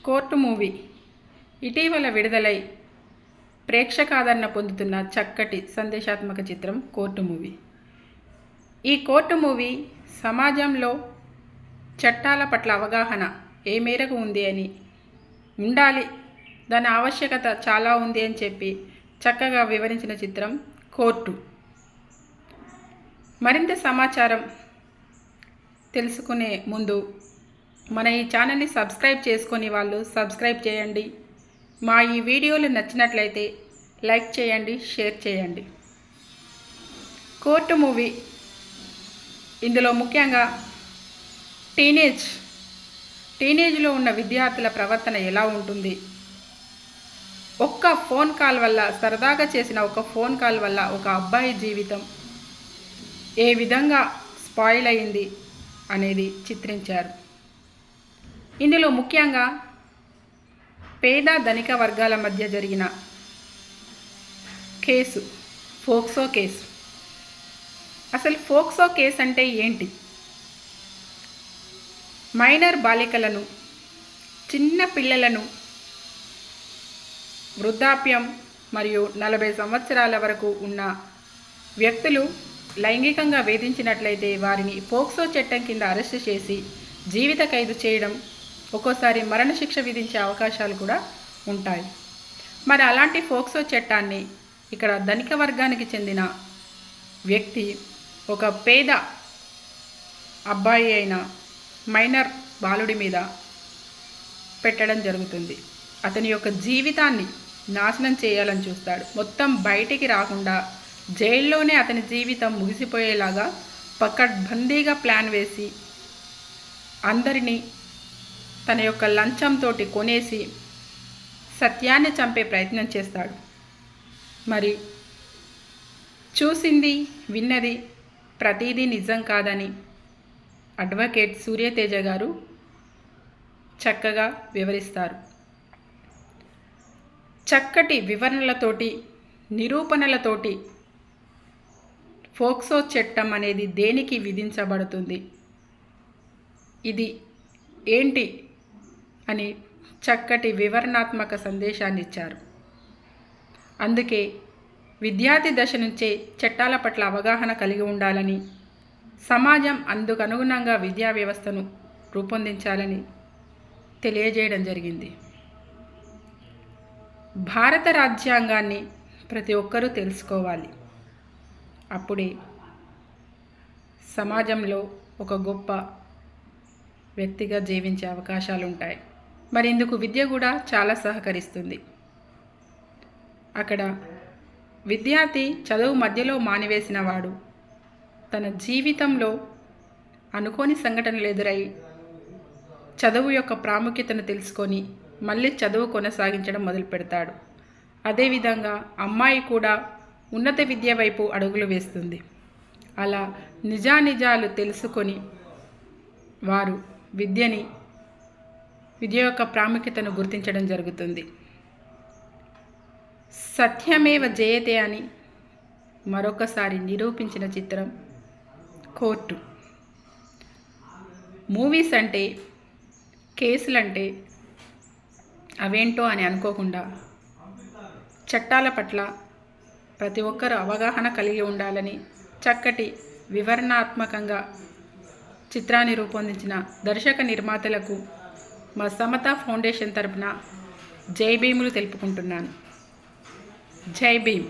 Court movie ఇటీవల విడుదలై ప్రేక్షకాదరణ పొందుతున్న చక్కటి సందేశాత్మక చిత్రం కోర్టు మూవీ. ఈ కోర్టు మూవీ సమాజంలో చట్టాల పట్ల అవగాహన ఏ మేరకు ఉంది అని, ఉండాలి, దాని ఆవశ్యకత చాలా ఉంది అని చెప్పి చక్కగా వివరించిన చిత్రం కోర్టు. మరింత సమాచారం తెలుసుకునే ముందు మన ఈ ఛానల్ని సబ్స్క్రైబ్ చేసుకొని వాళ్ళు సబ్స్క్రైబ్ చేయండి. మా ఈ వీడియోలు నచ్చినట్లయితే లైక్ చేయండి, షేర్ చేయండి. కోర్టు మూవీ ఇందులో ముఖ్యంగా టీనేజ్లో ఉన్న విద్యార్థుల ప్రవర్తన ఎలా ఉంటుంది, ఒక్క ఫోన్ కాల్ వల్ల, సరదాగా చేసిన ఒక ఫోన్ కాల్ వల్ల ఒక అబ్బాయి జీవితం ఏ విధంగా స్పాయిల్ అయింది అనేది చిత్రించారు. ఇందులో ముఖ్యంగా పేద ధనిక వర్గాల మధ్య జరిగిన కేసు, ఫోక్సో కేసు. అసలు ఫోక్సో కేసు అంటే ఏంటి? మైనర్ బాలికలను, చిన్న పిల్లలను వృద్ధాప్యం మరియు 40 సంవత్సరాల వరకు ఉన్న వ్యక్తులు లైంగికంగా వేధించినట్లయితే వారిని ఫోక్సో చట్టం కింద అరెస్టు చేసి జీవిత ఖైదు చేయడం, ఒక్కోసారి మరణశిక్ష విధించే అవకాశాలు కూడా ఉంటాయి. మరి అలాంటి ఫోక్సో చట్టాన్ని ఇక్కడ ధనిక వర్గానికి చెందిన వ్యక్తి ఒక పేద అబ్బాయి అయిన మైనర్ బాలుడి మీద పెట్టడం జరుగుతుంది. అతని యొక్క జీవితాన్ని నాశనం చేయాలని చూస్తాడు. మొత్తం బయటికి రాకుండా జైల్లోనే అతని జీవితం ముగిసిపోయేలాగా పకడ్బందీగా ప్లాన్ వేసి అందరినీ తన యొక్క లంచంతో కొనేసి సత్యాన్ని చంపే ప్రయత్నం చేస్తాడు. మరి చూసింది, విన్నది ప్రతిదీ నిజం కాదని అడ్వకేట్ సూర్యతేజ గారు చక్కగా వివరిస్తారు. చక్కటి వివరణలతోటి, నిరూపణలతోటి ఫోక్సో చట్టం అనేది దేనికి విధించబడుతుంది, ఇది ఏంటి అని చక్కటి వివరణాత్మక సందేశాన్ని ఇచ్చారు. అందుకే విద్యార్థి దశ నుంచే చట్టాల పట్ల అవగాహన కలిగి ఉండాలని, సమాజం అందుకు అనుగుణంగా విద్యా వ్యవస్థను రూపొందించాలని తెలియజేయడం జరిగింది. భారత రాజ్యాంగాన్ని ప్రతి ఒక్కరూ తెలుసుకోవాలి. అప్పుడే సమాజంలో ఒక గొప్ప వ్యక్తిగా జీవించే అవకాశాలు ఉంటాయి. మరి ఇందుకు విద్య కూడా చాలా సహకరిస్తుంది. అక్కడ విద్యార్థి చదువు మధ్యలో మానివేసిన వాడు తన జీవితంలో అనుకోని సంఘటనలు ఎదురై చదువు యొక్క ప్రాముఖ్యతను తెలుసుకొని మళ్ళీ చదువు కొనసాగించడం మొదలు పెడతాడు. అదేవిధంగా అమ్మాయి కూడా ఉన్నత విద్య వైపు అడుగులు వేస్తుంది. అలా నిజానిజాలు తెలుసుకొని వారు విద్య యొక్క ప్రాముఖ్యతను గుర్తించడం జరుగుతుంది. సత్యమేవ జయతే అని మరొకసారి నిరూపించిన చిత్రం కోర్టు. మూవీస్ అంటే, కేసులంటే అవేంటో అని అనుకోకుండా చట్టాల పట్ల ప్రతి ఒక్కరూ అవగాహన కలిగి ఉండాలని చక్కటి వివరణాత్మకంగా చిత్రాన్ని రూపొందించిన దర్శక నిర్మాతలకు మా సమతా ఫౌండేషన్ తరపున జై భీములు తెలుపుకుంటున్నాను. జై భీమ్.